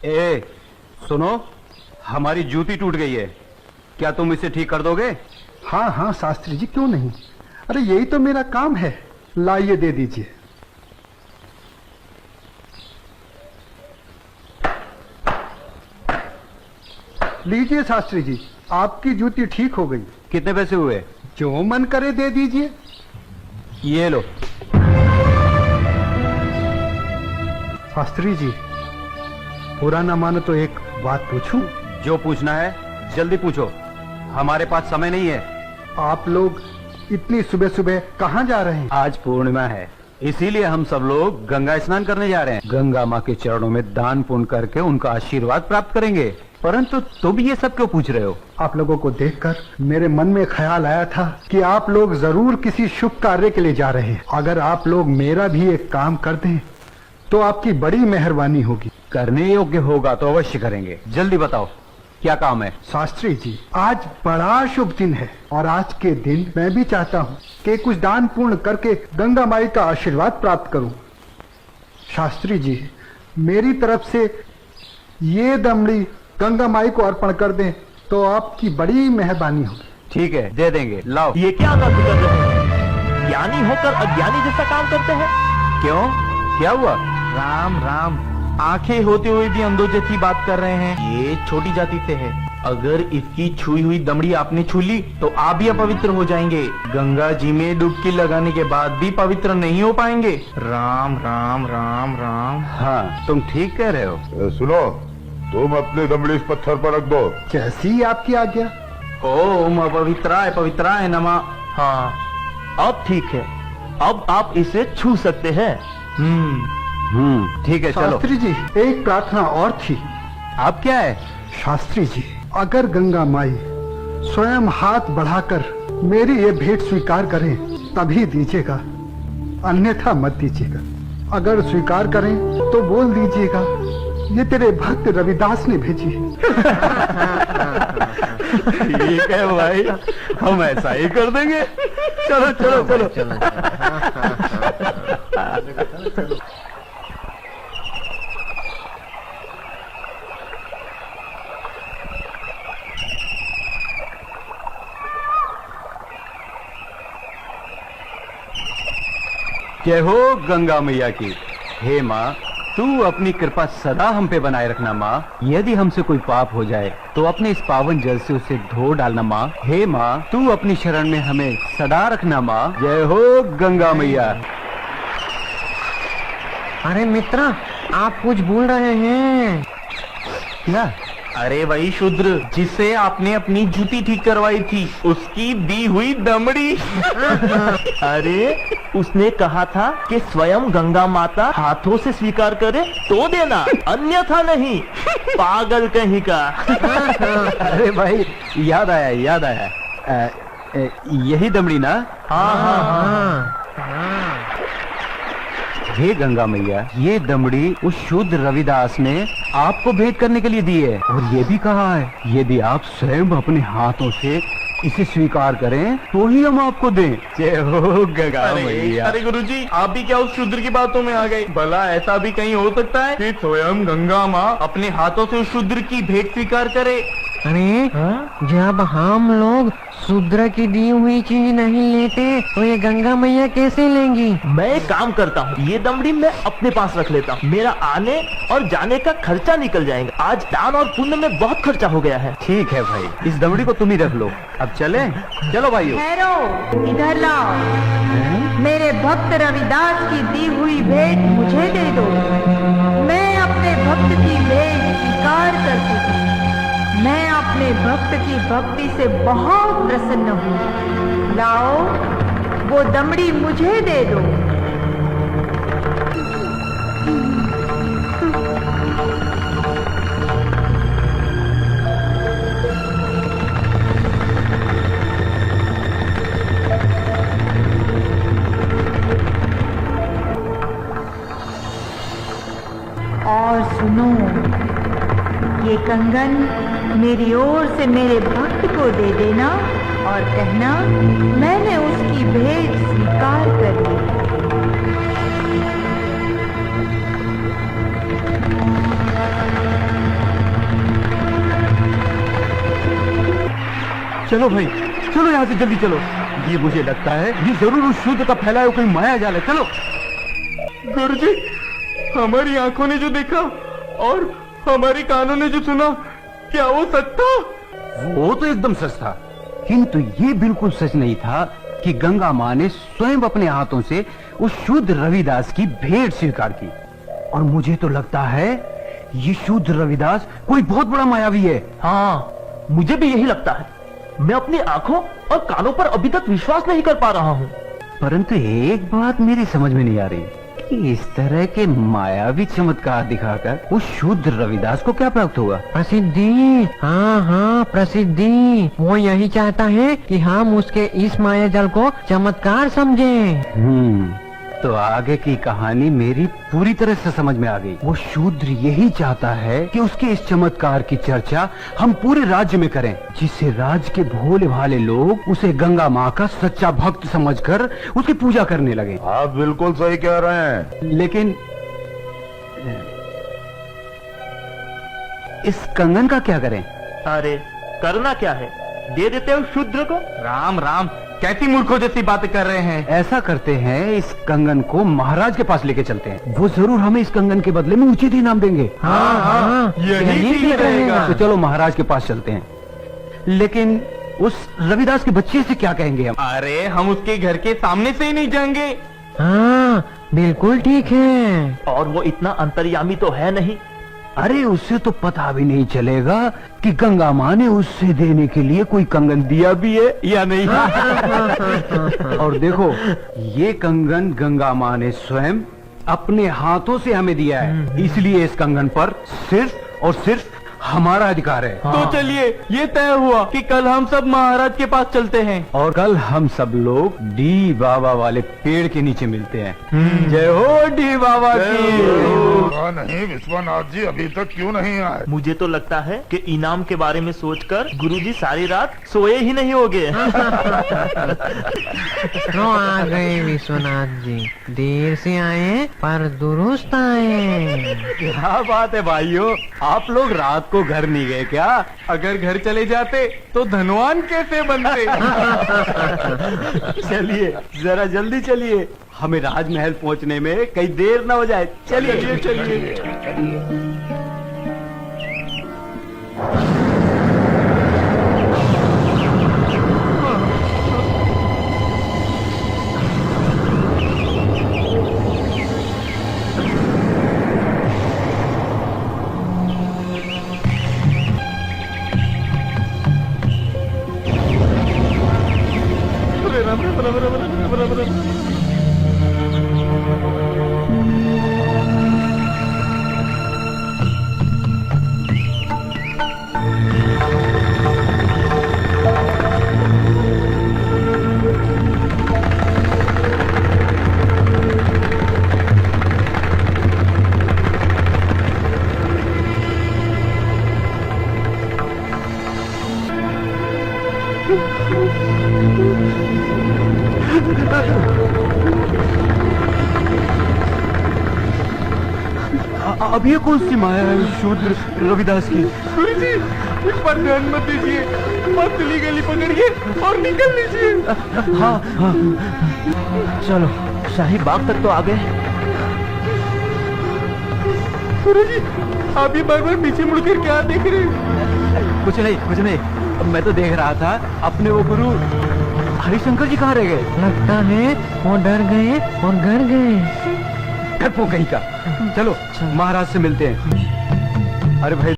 ए, सुनो, हमारी जूती टूट गई है, क्या तुम इसे ठीक कर दोगे? हाँ हाँ शास्त्री जी, क्यों नहीं। अरे यही तो मेरा काम है। लाइए, दे दीजिए। लीजिए शास्त्री जी, आपकी जूती ठीक हो गई। कितने पैसे हुए? जो मन करे दे दीजिए। ये लो। शास्त्री जी, बुरा ना मानो तो एक बात पूछूं? जो पूछना है जल्दी पूछो, हमारे पास समय नहीं है। आप लोग इतनी सुबह सुबह कहाँ जा रहे हैं? आज पूर्णिमा है, इसीलिए हम सब लोग गंगा स्नान करने जा रहे हैं। गंगा माँ के चरणों में दान पुण्य करके उनका आशीर्वाद प्राप्त करेंगे। परंतु तुम ये सब क्यों पूछ रहे हो? आप लोगों को देखकर मेरे मन में ख्याल आया था कि आप लोग जरूर किसी शुभ कार्य के लिए जा रहे हैं। अगर आप लोग मेरा भी एक काम कर दें तो आपकी बड़ी मेहरबानी होगी। करने योग्य होगा तो अवश्य करेंगे। जल्दी बताओ क्या काम है? शास्त्री जी, आज बड़ा शुभ दिन है और आज के दिन मैं भी चाहता हूँ कि कुछ दान पूर्ण करके गंगा माई का आशीर्वाद प्राप्त करूँ। शास्त्री जी, मेरी तरफ से ये दमड़ी गंगा माई को अर्पण कर दें तो आपकी बड़ी मेहरबानी होगी। ठीक है, दे देंगे। लाओ। ये क्या बात कर रहे हैं? ज्ञानी होकर अज्ञानी जैसा काम करते हैं। क्यों, क्या हुआ? राम राम, आंखें होते हुए भी अंधों जैसी बात कर रहे हैं। ये छोटी जाति से है, अगर इसकी छुई हुई दमड़ी आपने छू ली तो आप भी अपवित्र हो जाएंगे। गंगा जी में डुबकी लगाने के बाद भी पवित्र नहीं हो पाएंगे। राम राम राम राम। हाँ, तुम ठीक कह रहे हो। सुनो, तुम अपनी दमड़ी इस पत्थर पर रख दो। जैसी आपकी आज्ञा। ओम अपवित्राय पवित्राय नमः। हाँ, अब ठीक है, अब आप इसे छू सकते हैं। ठीक है, चलो। शास्त्री जी, एक प्रार्थना और थी। अब क्या है? शास्त्री जी, अगर गंगा माई स्वयं हाथ बढ़ाकर मेरी ये भेंट स्वीकार करें तभी दीजिएगा, अन्यथा मत दीजिएगा। अगर स्वीकार करें तो बोल दीजिएगा ये तेरे भक्त रविदास ने भेजी है। ठीक है भाई, हम ऐसा ही कर देंगे। चलो चलो चलो। जय हो गंगा मैया की। हे माँ, तू अपनी कृपा सदा हम पे बनाए रखना माँ। यदि हमसे कोई पाप हो जाए तो अपने इस पावन जल से उसे धो डालना माँ। हे माँ, तू अपनी शरण में हमें सदा रखना माँ। जय हो गंगा मैया। अरे मित्र, आप कुछ भूल रहे हैं। क्या? अरे वही शूद्र जिससे आपने अपनी जूती ठीक करवाई थी, उसकी दी हुई दमड़ी। अरे उसने कहा था कि स्वयं गंगा माता हाथों से स्वीकार करे तो देना, अन्यथा नहीं। पागल कहीं का। अरे भाई, याद आया याद आया। यही दमड़ी ना? हाँ हाँ हाँ। हे गंगा मैया, ये दमड़ी उस शुद्ध रविदास ने आपको भेंट करने के लिए दी है और ये भी कहा है यदि आप स्वयं अपने हाथों से इसे स्वीकार करें तो ही हम आपको दें। जय हो गंगा मैया। अरे गुरुजी, आप भी क्या उस शूद्र की बातों में आ गए? भला ऐसा भी कहीं हो सकता है कि स्वयं गंगा माँ अपने हाथों से उस शूद्र की भेंट स्वीकार करे? अरे जब हम लोग शूद्र की दी हुई चीज नहीं लेते तो ये गंगा मैया कैसे लेंगी? मैं एक काम करता हूँ, ये दमड़ी मैं अपने पास रख लेता हूँ, मेरा आने और जाने का खर्चा निकल जाएगा। आज दान और पुण्य में बहुत खर्चा हो गया है। ठीक है भाई, इस दमड़ी को तुम ही रख लो। अब चले? चलो भाइयों। ठहरो, इधर लाओ। मेरे भक्त रविदास की दी हुई भेंट मुझे दे दो। मैं अपने भक्त की भेंट स्वीकार करती हूँ। मैं अपने भक्त की भक्ति से बहुत प्रसन्न हूँ। लाओ, वो दमड़ी मुझे दे दो। और सुनो, ये कंगन मेरी ओर से मेरे भक्त को दे देना और कहना मैंने उसकी भेंट स्वीकार कर ली। चलो भाई, चलो यहाँ से जल्दी चलो। ये मुझे लगता है ये जरूर उस शूद्र का फैलाया हुआ कोई माया जाल है। चलो। गुरुजी, हमारी आंखों ने जो देखा और हमारी कानों ने जो सुना, क्या वो सच था? वो तो एकदम सच था, किंतु ये बिल्कुल सच नहीं था कि गंगा माँ ने स्वयं अपने हाथों से उस शूद्र रविदास की भेंट स्वीकार की। और मुझे तो लगता है ये शूद्र रविदास कोई बहुत बड़ा मायावी है। हाँ, मुझे भी यही लगता है। मैं अपनी आंखों और कानों पर अभी तक विश्वास नहीं कर पा रहा हूँ। परंतु एक बात मेरी समझ में नहीं आ रही कि इस तरह के मायावी चमत्कार दिखाकर उस शूद्र रविदास को क्या प्राप्त हुआ। प्रसिद्धि, हाँ हाँ प्रसिद्धि। वो यही चाहता है कि हम उसके इस माया जल को चमत्कार समझें। तो आगे की कहानी मेरी पूरी तरह से समझ में आ गई। वो शूद्र यही चाहता है कि उसके इस चमत्कार की चर्चा हम पूरे राज्य में करें, जिससे राज्य के भोले भाले लोग उसे गंगा माँ का सच्चा भक्त समझकर उसकी पूजा करने लगे। आप बिल्कुल सही कह रहे हैं। लेकिन इस कंगन का क्या करें? अरे करना क्या है, दे देते हो शूद्र को। राम राम, कैसी मूर्खों जैसी बातें कर रहे हैं। ऐसा करते हैं, इस कंगन को महाराज के पास लेके चलते हैं। वो जरूर हमें इस कंगन के बदले में उचित इनाम देंगे। हाँ, यही ठीक रहेगा। तो चलो महाराज के पास चलते हैं। लेकिन उस रविदास के बच्चे से क्या कहेंगे हम? अरे हम उसके घर के सामने से ही नहीं जाएंगे। हाँ बिल्कुल ठीक है। और वो इतना अंतर्यामी तो है नहीं। अरे उससे तो पता भी नहीं चलेगा कि गंगा माँ ने उससे देने के लिए कोई कंगन दिया भी है या नहीं। और देखो, ये कंगन गंगा माँ ने स्वयं अपने हाथों से हमें दिया है, इसलिए इस कंगन पर सिर्फ और सिर्फ हमारा अधिकार है। तो चलिए, ये तय हुआ कि कल हम सब महाराज के पास चलते हैं। और कल हम सब लोग डी बाबा वाले पेड़ के नीचे मिलते हैं। जय हो डी बाबा की। हाँ, नहीं विश्वनाथ जी अभी तक क्यों नहीं आए? मुझे तो लगता है कि इनाम के बारे में सोचकर गुरुजी सारी रात सोए ही नहीं होंगे। तो आ गए विश्वनाथ जी, देर से आए पर दुरुस्त आए। क्या बात है भाइयों, आप लोग रात को घर नहीं गए क्या? अगर घर चले जाते तो धनवान कैसे बनते? चलिए जरा जल्दी चलिए, हमें राजमहल पहुंचने में कहीं देर ना हो जाए। चलिए चलिए। अब ये कौन सी माया है शूद्र रविदास की? गुरुजी, इस पर ध्यान मत दीजिए, पतली गली पकड़िए और निकल लीजिए। हाँ हाँ, चलो, शाही बाग तक तो आ गए। गुरुजी, आप ये बार बार पीछे मुड़कर क्या देख रहे हैं? कुछ नहीं। मैं तो देख रहा था अपने वो गुरु हरिशंकर जी कहाँ रह गए। लगता है वो डर गए और घर गए। डरपोक कहीं का। चलो महाराज से मिलते हैं। अरे भाई